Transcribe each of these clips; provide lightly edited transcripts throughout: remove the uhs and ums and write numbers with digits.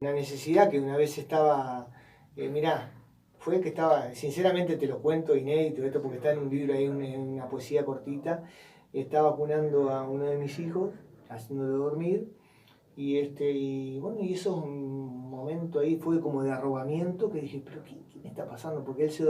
Una necesidad que una vez estaba, mirá, fue que estaba, sinceramente te lo cuento, inédito, esto porque está en un libro ahí, una poesía cortita, estaba cunando a uno de mis hijos, haciéndolo dormir, y bueno, y eso un momento ahí fue como de arrobamiento, que dije, pero ¿qué me está pasando? Porque él se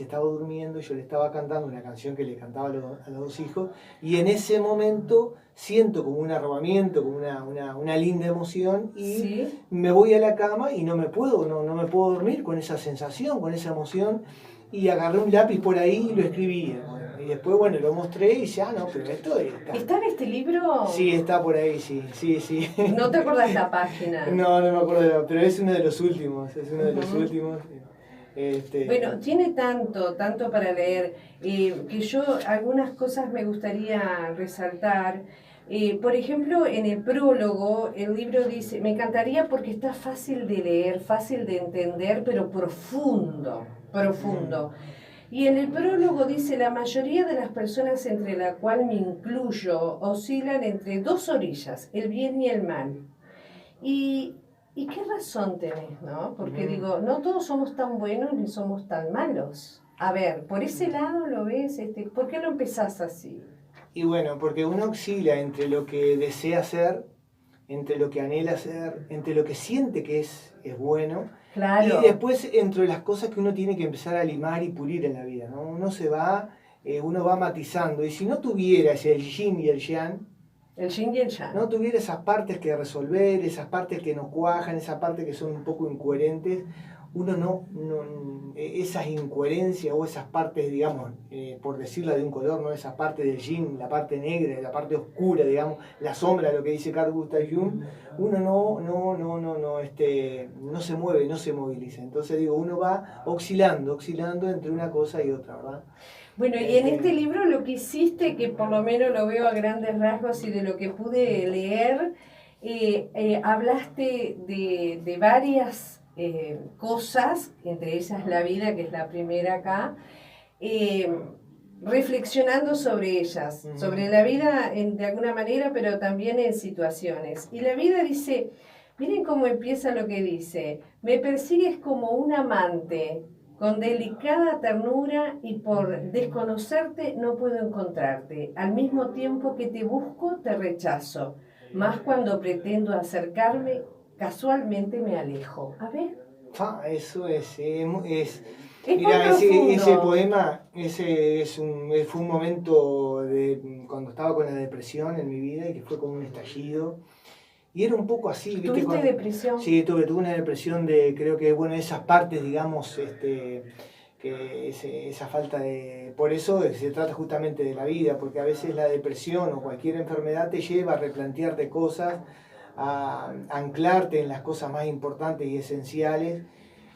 estaba durmiendo, yo le estaba cantando una canción que le cantaba a los dos hijos, y en ese momento siento como un arrobamiento, como una linda emoción, y ¿Sí? me voy a la cama y no me puedo dormir con esa sensación, con esa emoción, y agarré un lápiz por ahí y lo escribí. Y después, bueno, lo mostré y ya, no, pero esto está. ¿Está en este libro? Sí, está por ahí, sí. ¿No te acordás la página? No me acuerdo, pero es uno de los últimos, los últimos. Bueno, tiene tanto para leer, que yo algunas cosas me gustaría resaltar. Por ejemplo, en el prólogo, el libro dice, me encantaría porque está fácil de leer, fácil de entender, pero profundo. Y en el prólogo dice, la mayoría de las personas entre la cual me incluyo oscilan entre dos orillas, el bien y el mal. ¿Y qué razón tenés, no? Porque digo, no todos somos tan buenos ni somos tan malos. A ver, por ese lado lo ves, ¿por qué lo empezás así? Y bueno, porque uno oscila entre lo que desea ser, entre lo que anhela ser, entre lo que siente que es bueno, Claro. y después entre las cosas que uno tiene que empezar a limar y pulir en la vida, ¿no? Uno va matizando, y si no tuviera ese el yin y el yang, El yin y el yang. no tuviera esas partes que resolver, esas partes que no cuajan, esas partes que son un poco incoherentes, uno esas incoherencias o esas partes, digamos, por decirla de un color, ¿no? Esas partes del yin, la parte negra, la parte oscura, digamos, la sombra, lo que dice Carl Gustav Jung, uno no se mueve, no se moviliza. Entonces digo, uno va oscilando entre una cosa y otra, ¿verdad? Bueno, y en este libro lo que hiciste, que por lo menos lo veo a grandes rasgos y de lo que pude leer, hablaste de varias cosas, entre ellas la vida, que es la primera acá, reflexionando sobre ellas, sobre la vida de alguna manera, pero también en situaciones. Y la vida dice, miren cómo empieza lo que dice, me persigues como un amante, con delicada ternura y por desconocerte no puedo encontrarte. Al mismo tiempo que te busco, te rechazo. Más cuando pretendo acercarme, casualmente me alejo. A ver. Eso es Mira, ese poema, fue un momento cuando estaba con la depresión en mi vida y que fue como un estallido. Y era un poco así, ¿viste? ¿Tuviste depresión? Sí, tuve una depresión creo que, bueno, esas partes, digamos, esa falta de... Por eso se trata justamente de la vida, porque a veces la depresión o cualquier enfermedad te lleva a replantearte cosas, a anclarte en las cosas más importantes y esenciales.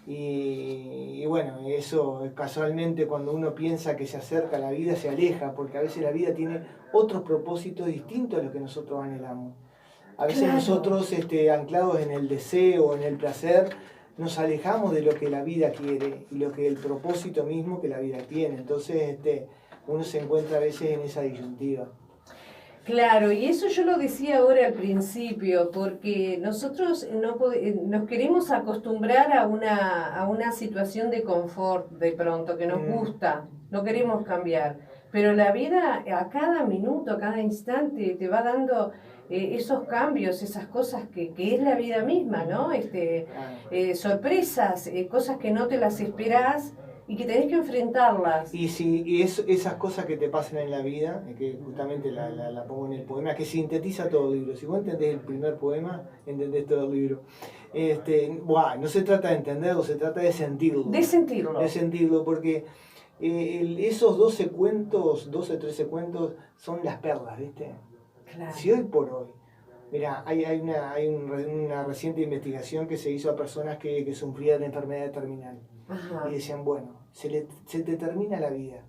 Y bueno, eso casualmente cuando uno piensa que se acerca a la vida se aleja, porque a veces la vida tiene otros propósitos distintos a los que nosotros anhelamos. A veces nosotros, anclados en el deseo, en el placer, nos alejamos de lo que la vida quiere y lo que el propósito mismo que la vida tiene. Entonces, uno se encuentra a veces en esa disyuntiva. Claro, y eso yo lo decía ahora al principio, porque nosotros nos queremos acostumbrar a una situación de confort de pronto, que nos gusta, no queremos cambiar, pero la vida a cada minuto, a cada instante te va dando esos cambios, esas cosas que es la vida misma, ¿no? Sorpresas, cosas que no te las esperás y que tenés que enfrentarlas. Y esas cosas que te pasan en la vida, que justamente la pongo en el poema, que sintetiza todo el libro. Si vos entendés el primer poema, entendés todo el libro. No se trata de entenderlo, se trata de sentirlo. De sentirlo. De sentirlo, porque esos 12 cuentos, 12 o 13 cuentos, son las perlas, ¿viste? Claro. Si hoy por hoy, mira, hay una reciente investigación que se hizo a personas que sufrían de enfermedad terminal. Ajá. Y decían, bueno, se te termina la vida.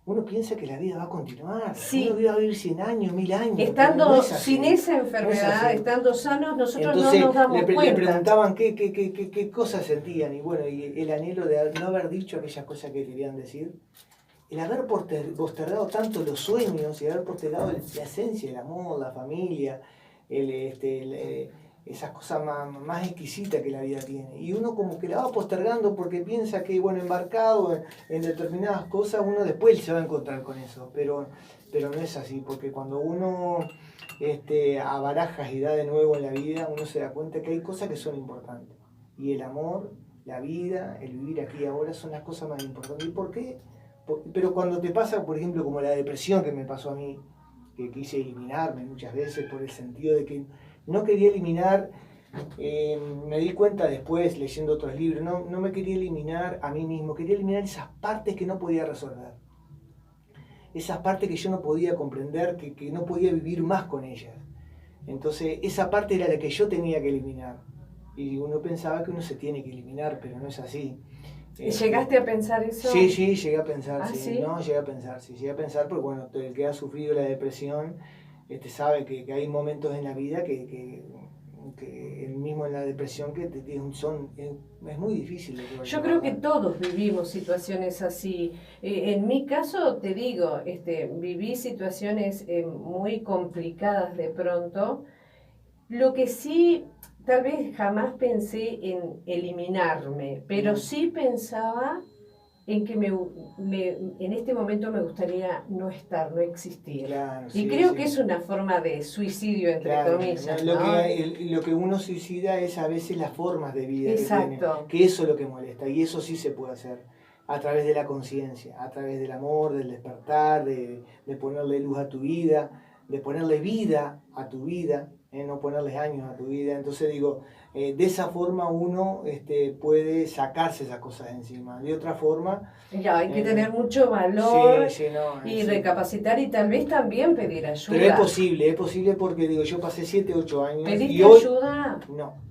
Uno piensa que la vida va a continuar. Sí. Uno va a vivir 100 años, 1000 años. Estando no sin esa enfermedad, estando sanos, nosotros entonces, no nos damos cuenta. Le preguntaban qué cosas sentían. Y bueno, y el anhelo de no haber dicho aquellas cosas que querían decir. El haber postergado tanto los sueños y haber postergado la esencia, el amor, la familia, esas cosas más exquisitas que la vida tiene. Y uno como que la va postergando porque piensa que, bueno, embarcado en determinadas cosas, uno después se va a encontrar con eso. Pero no es así, porque cuando uno abarajas y da de nuevo en la vida, uno se da cuenta que hay cosas que son importantes. Y el amor, la vida, el vivir aquí y ahora son las cosas más importantes. ¿Y por qué? Pero cuando te pasa, por ejemplo, como la depresión que me pasó a mí, que quise eliminarme muchas veces por el sentido de que no quería eliminar, me di cuenta después leyendo otros libros, no me quería eliminar a mí mismo, quería eliminar esas partes que no podía resolver, esas partes que yo no podía comprender, que no podía vivir más con ellas. Entonces esa parte era la que yo tenía que eliminar. Y uno pensaba que uno se tiene que eliminar, pero no es así. ¿Llegaste a pensar eso? Sí, llegué a pensar, ¿Ah, sí. sí? No, llegué a pensar, porque bueno, el que ha sufrido la depresión, sabe que hay momentos en la vida que mismo en la depresión es muy difícil. Yo creo que todos vivimos situaciones así. En mi caso, te digo, viví situaciones muy complicadas de pronto. Lo que sí, tal vez jamás pensé en eliminarme, pero sí pensaba en que en este momento me gustaría no estar, no existir. Claro, y creo que es una forma de suicidio, entre comillas. Lo, ¿no? lo que uno suicida es a veces las formas de vida Exacto. que eso es lo que molesta, y eso sí se puede hacer a través de la conciencia, a través del amor, del despertar, de ponerle luz a tu vida, de ponerle vida a tu vida, no ponerles años a tu vida. Entonces digo, de esa forma uno puede sacarse esas cosas de encima. De otra forma... Ya, hay que tener mucho valor y sí. recapacitar y tal vez también pedir ayuda. Pero es posible porque digo, yo pasé 7, 8 años. ¿Pediste y hoy, ayuda?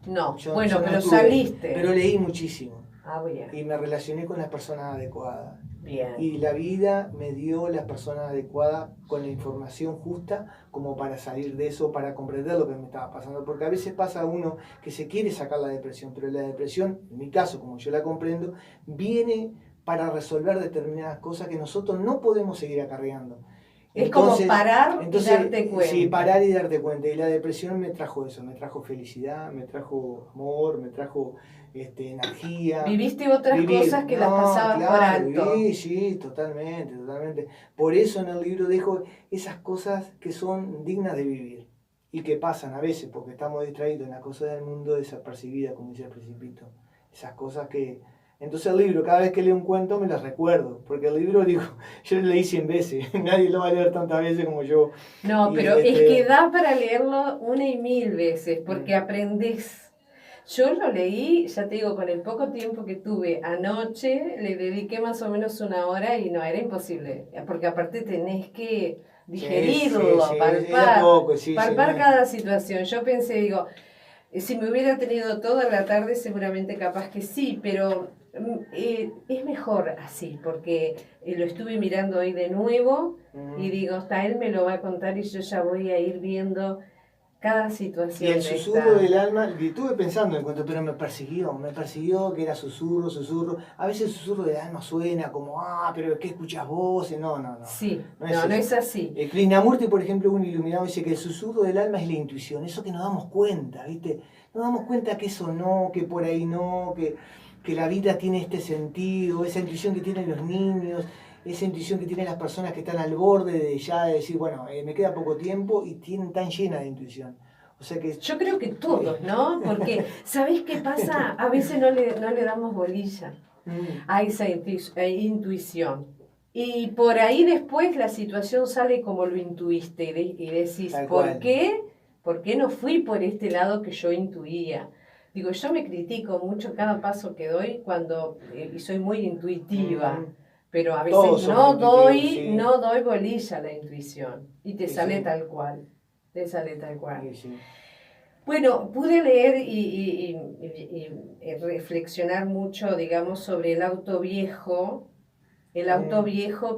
No. Bueno, pero tuve, saliste. Pero leí muchísimo. Ah, bien. Y me relacioné con las personas adecuadas. Bien. Y la vida me dio las personas adecuadas con la información justa como para salir de eso, para comprender lo que me estaba pasando. Porque a veces pasa uno que se quiere sacar la depresión, pero la depresión, en mi caso, como yo la comprendo, viene para resolver determinadas cosas que nosotros no podemos seguir acarreando. Entonces, como parar y darte cuenta. Sí, parar y darte cuenta. Y la depresión me trajo eso, me trajo felicidad, me trajo amor, me trajo energía. ¿Viviste otras cosas que las pasabas por alto? Sí, totalmente. Por eso en el libro dejo esas cosas que son dignas de vivir y que pasan a veces, porque estamos distraídos en las cosas del mundo desapercibidas, como dice el Principito. Esas cosas que... Entonces el libro, cada vez que leo un cuento me los recuerdo, porque el libro, digo, yo lo leí 100 veces, nadie lo va a leer tantas veces como yo. No, pero es que da para leerlo 1 y 1000 veces, porque aprendes. Yo lo leí, ya te digo, con el poco tiempo que tuve anoche, le dediqué más o menos 1 hora y no, era imposible, porque aparte tenés que digerirlo, palpar cada situación. Yo pensé, digo, si me hubiera tenido toda la tarde, seguramente capaz que sí, pero es mejor así, porque lo estuve mirando hoy de nuevo y digo, hasta él me lo va a contar y yo ya voy a ir viendo cada situación. Y el susurro del alma, estuve pensando en cuanto, pero me persiguió que era susurro. A veces el susurro del alma suena como, pero ¿qué escuchas voces? No. Sí, no es así. Krishnamurti, por ejemplo, un iluminado, dice que el susurro del alma es la intuición, eso que nos damos cuenta, ¿viste? Nos damos cuenta que eso no, que por ahí no, que la vida tiene este sentido, esa intuición que tienen los niños, esa intuición que tienen las personas que están al borde de ya de decir, bueno, me queda poco tiempo y tienen tan llena de intuición. O sea que... Yo creo que todos, ¿no? Porque, ¿sabés qué pasa? A veces no le damos bolilla a esa intuición. Y por ahí después la situación sale como lo intuiste y decís, ¿por qué? ¿Por qué no fui por este lado que yo intuía? Digo, yo me critico mucho cada paso que doy cuando, y soy muy intuitiva, pero a veces no doy bolilla a la intuición y te sale tal cual, Sí. Bueno, pude leer y reflexionar mucho, digamos, sobre el auto viejo,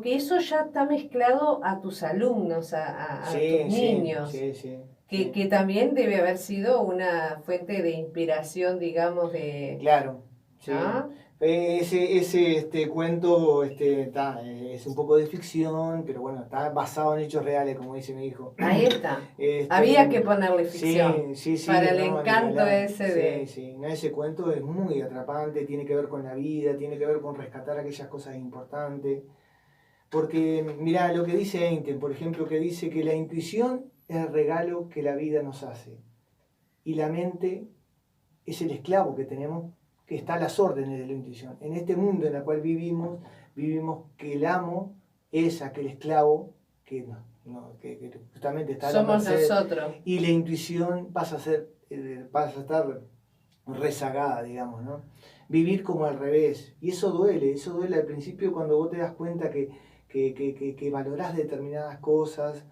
que eso ya está mezclado a tus alumnos, a tus niños. Que también debe haber sido una fuente de inspiración, digamos, de... Claro, sí. Ese cuento es un poco de ficción, pero bueno, está basado en hechos reales, como dice mi hijo. Ahí está. Había que ponerle ficción. Sí, para el encanto ese de... Sí, no, ese cuento es muy atrapante, tiene que ver con la vida, tiene que ver con rescatar aquellas cosas importantes. Porque, mirá, lo que dice Einstein, por ejemplo, que dice que la intuición es el regalo que la vida nos hace. Y la mente es el esclavo que tenemos, que está a las órdenes de la intuición. En este mundo en el cual vivimos que el amo es aquel esclavo que justamente está a la Somos merced, nosotros. y la intuición pasa a estar rezagada, digamos, ¿no? Vivir como al revés. Y eso duele al principio cuando vos te das cuenta que valorás determinadas cosas,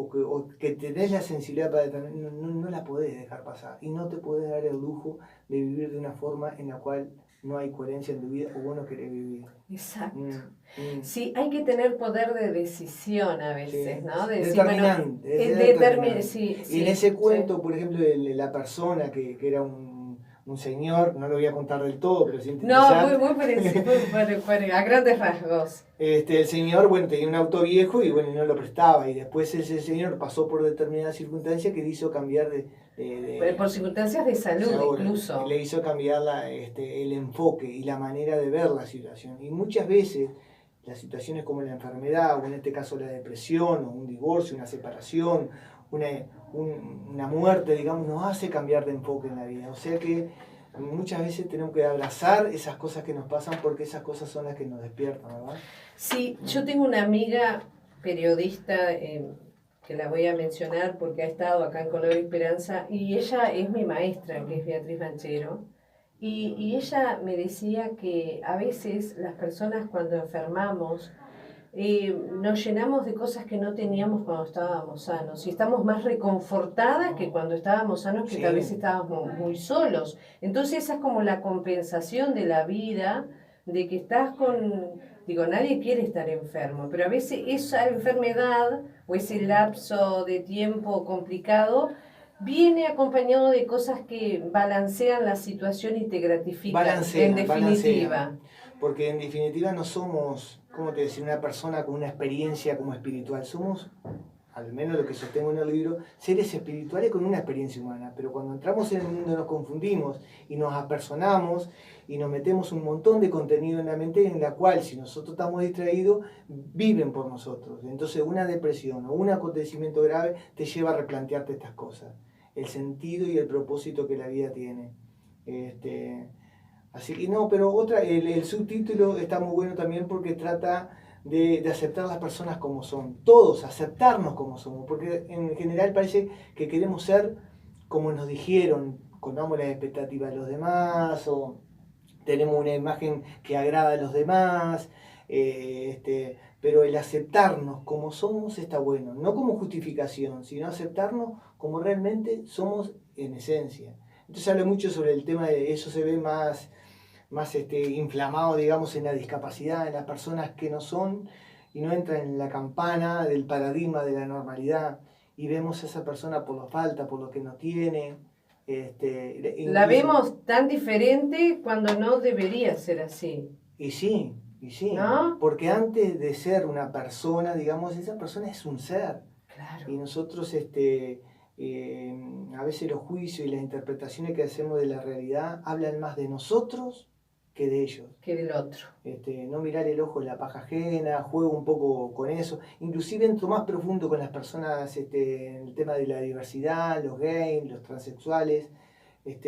o que tenés la sensibilidad para determinar, no la podés dejar pasar. Y no te podés dar el lujo de vivir de una forma en la cual no hay coherencia en tu vida o vos no querés vivir. Exacto. Sí, hay que tener poder de decisión a veces, sí, ¿no? De decir, determinante. Sí, y en ese cuento, por ejemplo, la persona que era un señor, no lo voy a contar del todo, pero sintetizar. No, muy por a grandes rasgos. El señor, bueno, tenía un auto viejo y bueno, no lo prestaba. Y después ese señor pasó por determinadas circunstancias que le hizo cambiar por circunstancias de salud, incluso. Le hizo cambiar el enfoque y la manera de ver la situación. Y muchas veces las situaciones como la enfermedad, o en este caso la depresión, o un divorcio, una separación, una muerte, digamos, nos hace cambiar de enfoque en la vida. O sea que muchas veces tenemos que abrazar esas cosas que nos pasan porque esas cosas son las que nos despiertan, ¿verdad? Sí, yo tengo una amiga periodista que la voy a mencionar porque ha estado acá en Color y Esperanza y ella es mi maestra, que es Beatriz Banchero. Y ella me decía que a veces las personas cuando enfermamos nos llenamos de cosas que no teníamos cuando estábamos sanos y estamos más reconfortadas que cuando estábamos sanos, que tal vez estábamos muy solos. Entonces esa es como la compensación de la vida, de que estás digo, nadie quiere estar enfermo, pero a veces esa enfermedad o ese lapso de tiempo complicado viene acompañado de cosas que balancean la situación y te gratifican, en definitiva. Porque en definitiva no somos, ¿cómo te decía?, una persona con una experiencia como espiritual. Somos, al menos lo que sostengo en el libro, seres espirituales con una experiencia humana. Pero cuando entramos en el mundo nos confundimos y nos apersonamos y nos metemos un montón de contenido en la mente en la cual, si nosotros estamos distraídos, viven por nosotros. Entonces una depresión o un acontecimiento grave te lleva a replantearte estas cosas. El sentido y el propósito que la vida tiene. Así que no, pero el subtítulo está muy bueno también porque trata de aceptar a las personas como son. Todos, aceptarnos como somos. Porque en general parece que queremos ser como nos dijeron, contamos las expectativas de los demás, o tenemos una imagen que agrada a los demás. Pero el aceptarnos como somos está bueno. No como justificación, sino aceptarnos como realmente somos en esencia. Entonces habla mucho sobre el tema de eso, se ve más inflamado, digamos, en la discapacidad, en las personas que no son y no entran en la campana del paradigma de la normalidad, y vemos a esa persona por lo falta, por lo que no tiene. La vemos tan diferente cuando no debería ser así. Y sí, ¿no? Porque antes de ser una persona, digamos, esa persona es un ser. Claro. Y nosotros a veces los juicios y las interpretaciones que hacemos de la realidad hablan más de nosotros que de ellos. Que del otro. No mirar el ojo en la paja ajena, juego un poco con eso. Inclusive entro más profundo con las personas en el tema de la diversidad, los gays, los transexuales.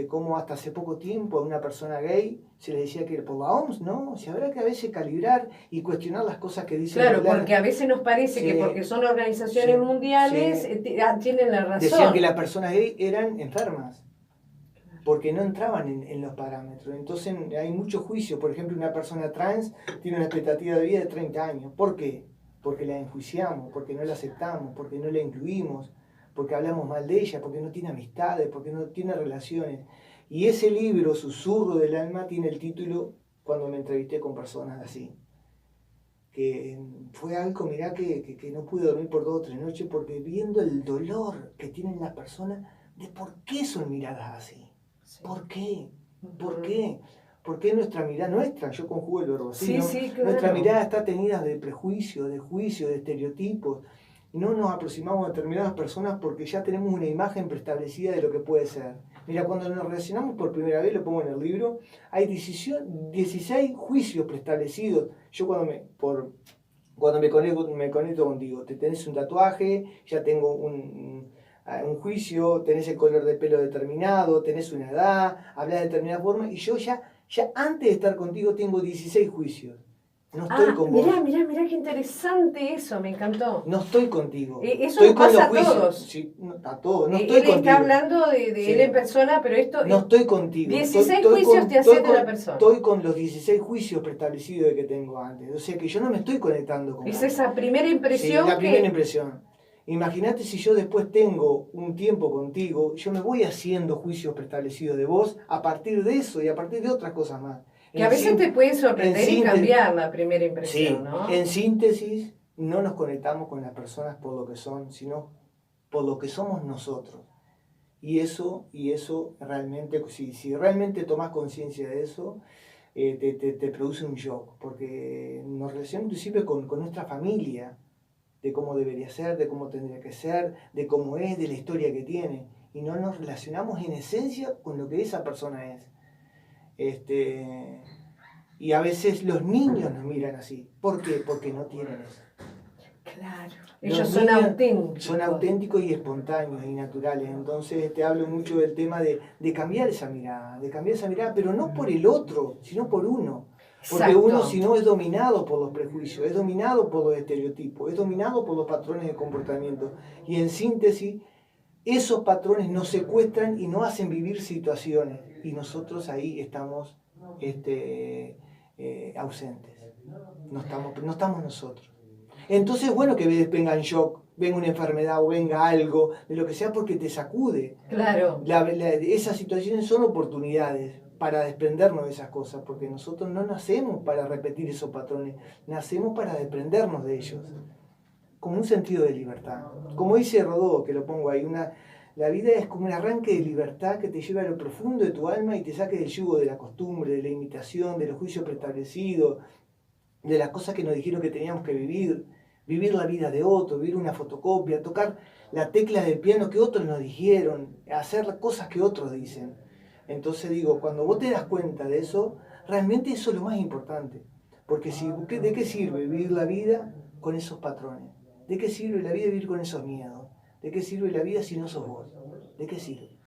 Como hasta hace poco tiempo a una persona gay se le decía que por la OMS, ¿no? Si habrá que a veces calibrar y cuestionar las cosas que dicen. Claro, porque a veces nos parece que porque son organizaciones mundiales tienen la razón. Decían que las personas gay eran enfermas, porque no entraban en los parámetros. Entonces hay mucho juicio. Por ejemplo, una persona trans tiene una expectativa de vida de 30 años. ¿Por qué? Porque la enjuiciamos, porque no la aceptamos, porque no la incluimos, porque hablamos mal de ella, porque no tiene amistades, porque no tiene relaciones. Y ese libro, Susurro del Alma, tiene el título cuando me entrevisté con personas así. Que fue algo, mirá, que no pude dormir por 2 o 3 noches, porque viendo el dolor que tienen las personas de por qué son miradas así. ¿Por qué? ¿Por qué? Porque nuestra mirada, yo conjugo el verbo así, Sí, ¿no? sí, claro. Nuestra mirada está teñida de prejuicios, de juicios, de estereotipos. No nos aproximamos a determinadas personas porque ya tenemos una imagen preestablecida de lo que puede ser. Mira, cuando nos relacionamos por primera vez, lo pongo en el libro, hay 16 juicios preestablecidos. Yo cuando me conecto contigo, te tenés un tatuaje, ya tengo un juicio, tenés el color de pelo determinado, tenés una edad, hablas de determinada forma, y yo ya antes de estar contigo tengo 16 juicios. No estoy con vos. Mirá qué interesante eso, me encantó. No estoy contigo. Eso estoy nos pasa a todos. Sí, a todos. No estoy él contigo. está hablando de Sí. él en persona, pero esto... No estoy contigo. 16 juicios te haces de la persona. Estoy con los 16 juicios preestablecidos de que tengo antes. O sea que yo no me estoy conectando con Es vos. esa primera impresión. Sí, la primera impresión. Imagínate si yo después tengo un tiempo contigo, yo me voy haciendo juicios preestablecidos de vos a partir de eso y a partir de otras cosas más. Que a veces te puede sorprender y cambiar la primera impresión, sí, ¿no? En síntesis, no nos conectamos con las personas por lo que son, sino por lo que somos nosotros. Y eso realmente, si realmente tomás conciencia de eso, te produce un shock, porque nos relacionamos inclusive con nuestra familia, de cómo debería ser, de cómo tendría que ser, de cómo es, de la historia que tiene. Y no nos relacionamos en esencia con lo que esa persona es. Y a veces los niños nos miran así. ¿Por qué? Porque no tienen eso. Claro. Ellos son auténticos. Son auténticos y espontáneos y naturales. Entonces te hablo mucho del tema de cambiar esa mirada, pero no por el otro, sino por uno. Porque Exacto. uno, si no, es dominado por los prejuicios, es dominado por los estereotipos, es dominado por los patrones de comportamiento. Y en síntesis, esos patrones nos secuestran y nos hacen vivir situaciones. Y nosotros ahí estamos ausentes. No estamos nosotros. Entonces, bueno, que venga en shock, venga una enfermedad o venga algo, de lo que sea, porque te sacude. Claro. Esas situaciones son oportunidades para desprendernos de esas cosas, porque nosotros no nacemos para repetir esos patrones, nacemos para desprendernos de ellos, como un sentido de libertad. Como dice Rodó, que lo pongo ahí, la vida es como un arranque de libertad que te lleva a lo profundo de tu alma y te saque del yugo de la costumbre, de la imitación, de los juicios preestablecidos, de las cosas que nos dijeron que teníamos que vivir la vida de otro, vivir una fotocopia, tocar la tecla del piano que otros nos dijeron, hacer cosas que otros dicen. Entonces digo, cuando vos te das cuenta de eso, realmente eso es lo más importante. Porque ¿de qué sirve vivir la vida con esos patrones? ¿De qué sirve la vida vivir con esos miedos? ¿De qué sirve la vida si no sos vos? ¿De qué sirve?